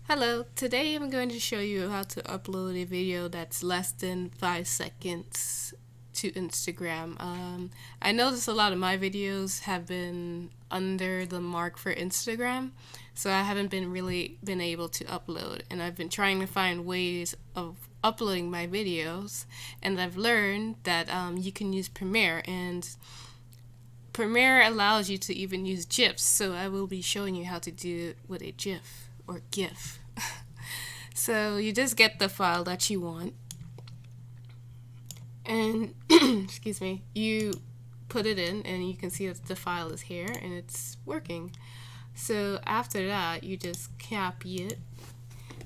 Hello, today I'm going to show you how to upload a video that's less than 5 seconds to Instagram. I noticed a lot of my videos have been under the mark for Instagram, so I haven't been able to upload, and I've been trying to find ways of uploading my videos, and I've learned that you can use Premiere, and Premiere allows you to even use GIFs, so I will be showing you how to do it with a GIF or GIF. So you just get the file that you want, and excuse me, you put it in, and you can see that the file is here and it's working. So after that, you just copy it,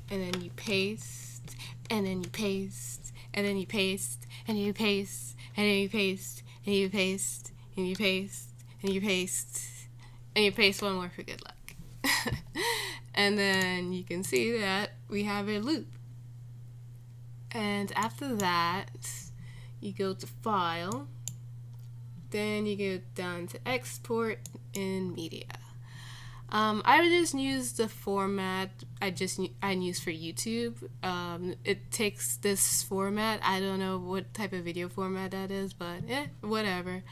and then you paste, and then you paste, and then you paste, and you paste, and then you paste, and you paste, and you paste, and you paste, and you paste one more for good luck. And then you can see that we have a loop. And after that, you go to File, then you go down to Export in Media. I would just use the format I use for YouTube. It takes this format. I don't know what type of video format that is, but whatever.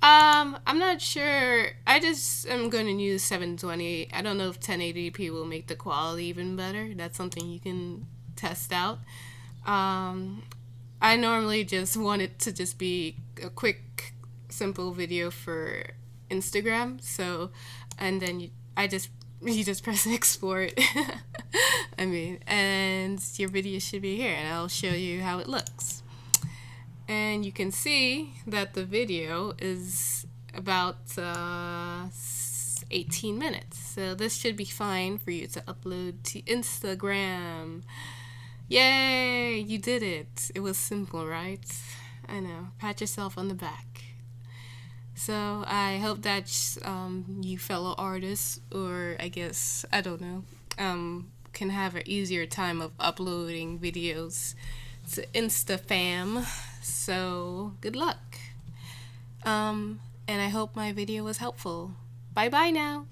I'm not sure. I just am going to use 720. I don't know if 1080p will make the quality even better. That's something you can test out. I normally just want it to just be a quick, simple video for Instagram. So, and then you just press export. And your video should be here, and I'll show you how it looks. And you can see that the video is about 18 minutes. So this should be fine for you to upload to Instagram. Yay! You did it. It was simple, right? I know. Pat yourself on the back. So I hope that you fellow artists, or I guess, I don't know, can have an easier time of uploading videos to InstaFam. So good luck. And I hope my video was helpful. Bye bye now.